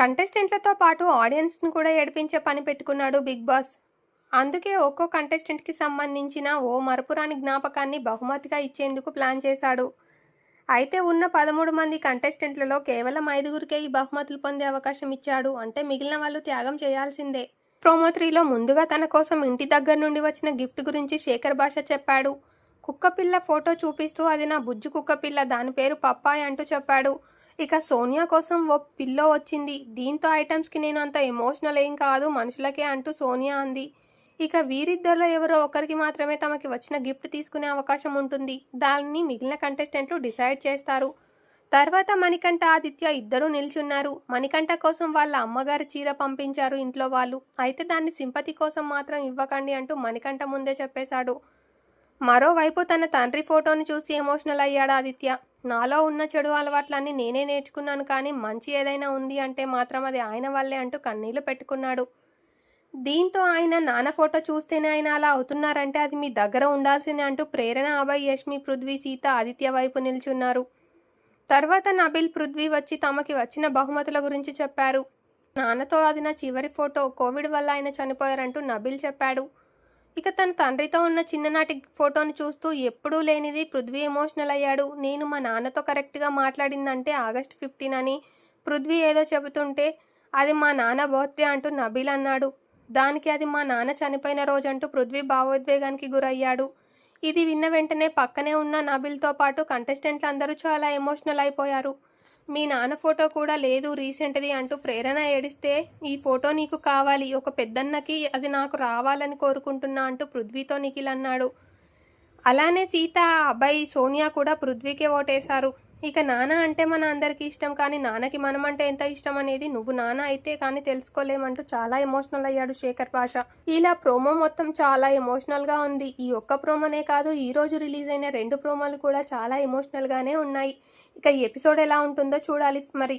కంటెస్టెంట్లతో పాటు ఆడియన్స్‌ని కూడా ఏడిపించే పని పెట్టుకున్నాడు బిగ్ బాస్. అందుకే ఒక్కో కంటెస్టెంట్‌కి సంబంధించిన ఓ మరపురాని జ్ఞాపకాన్ని బహుమతిగా ఇచ్చేందుకు ప్లాన్ చేశాడు. అయితే ఉన్న 13 మంది కంటెస్టెంట్లలో కేవలం 5గురికే ఈ బహుమతులు పొందే అవకాశం ఇచ్చాడు. అంటే మిగిలిన వాళ్ళు త్యాగం చేయాల్సిందే. ప్రోమో 3లో ముందుగా తన కోసం ఇంటి దగ్గర నుండి వచ్చిన గిఫ్ట్ గురించి శేఖర్ భాష చెప్పాడు. కుక్కపిల్ల ఫోటో చూపిస్తూ అది నా బుజ్జు కుక్కపిల్ల, దాని పేరు పప్పాయ్ అంటూ చెప్పాడు. ఇక సోనియా కోసం ఓ పిల్లో వచ్చింది. దీంతో ఐటమ్స్కి నేను అంత ఎమోషనల్ ఏం కాదు మనుషులకే అంటూ సోనియా అంది. ఇక వీరిద్దరిలో ఎవరో ఒకరికి మాత్రమే తమకి వచ్చిన గిఫ్ట్ తీసుకునే అవకాశం ఉంటుంది. దాన్ని మిగిలిన కంటెస్టెంట్లు డిసైడ్ చేస్తారు. తర్వాత మణికంఠ ఆదిత్య ఇద్దరూ నిల్చున్నారు. మణికంఠ కోసం వాళ్ళ అమ్మగారి చీర పంపించారు ఇంట్లో వాళ్ళు. అయితే దాన్ని సింపతి కోసం మాత్రం ఇవ్వకండి అంటూ మణికంఠ ముందే చెప్పేశాడు. మరోవైపు తన తండ్రి ఫోటోని చూసి ఎమోషనల్ అయ్యాడు ఆదిత్య. నాలో ఉన్న చెడు అలవాట్లన్నీ నేనే నేర్చుకున్నాను, కానీ మంచి ఏదైనా ఉంది అంటే మాత్రం అది ఆయన వల్లే అంటూ కన్నీళ్లు పెట్టుకున్నాడు. దీంతో ఆయన నాన్న ఫోటో చూస్తేనే ఆయన అలా అవుతున్నారంటే అది మీ దగ్గర ఉండాల్సిందే అంటూ ప్రేరణ, అభయ్, యష్మి, పృథ్వీ, సీత ఆదిత్య వైపు నిల్చున్నారు. తర్వాత నబిల్, పృథ్వీ వచ్చి తమకి వచ్చిన బహుమతుల గురించి చెప్పారు. నాన్నతో అది నా చివరి ఫోటో, కోవిడ్ వల్ల ఆయన చనిపోయారంటూ నబిల్ చెప్పాడు. ఇక తన తండ్రితో ఉన్న చిన్ననాటి ఫోటోని చూస్తూ ఎప్పుడూ లేనిది పృథ్వీ ఎమోషనల్ అయ్యాడు. నేను మా నాన్నతో కరెక్ట్గా మాట్లాడిందంటే ఆగస్ట్ 15 అని పృథ్వీ ఏదో చెబుతుంటే అది మా నాన్న బర్త్డే అంటూ నబీల్ అన్నాడు. దానికి అది మా నాన్న చనిపోయిన రోజంటూ పృథ్వీ భావోద్వేగానికి గురయ్యాడు. ఇది విన్న వెంటనే పక్కనే ఉన్న నబీల్తో పాటు కంటెస్టెంట్లు అందరూ చాలా ఎమోషనల్ అయిపోయారు. మీ నాన్న ఫోటో కూడా లేదు రీసెంట్ది అంటూ ప్రేరణ ఏడిస్తే ఈ ఫోటో నీకు కావాలి, ఒక పెద్దన్నకి అది నాకు రావాలని కోరుకుంటున్నా అంటూ పృథ్వీతో నిఖిల్ అన్నాడు. అలానే సీత, అభయ్, సోనియా కూడా పృథ్వీకే ఓటేశారు. ఇక నాన్న అంటే మన అందరికీ ఇష్టం, కానీ నాన్నకి మనం అంటే ఎంత ఇష్టం అనేది నువ్వు నాన్న అయితే కానీ తెలుసుకోలేమంటూ చాలా ఎమోషనల్ అయ్యాడు శేఖర్ భాష. ఇలా ప్రోమో మొత్తం చాలా ఎమోషనల్గా ఉంది. ఈ ఒక్క ప్రోమోనే కాదు, ఈ రోజు రిలీజ్ అయిన 2 ప్రోమోలు కూడా చాలా ఎమోషనల్గానే ఉన్నాయి. ఇక ఈ ఎపిసోడ్ ఎలా ఉంటుందో చూడాలి మరి.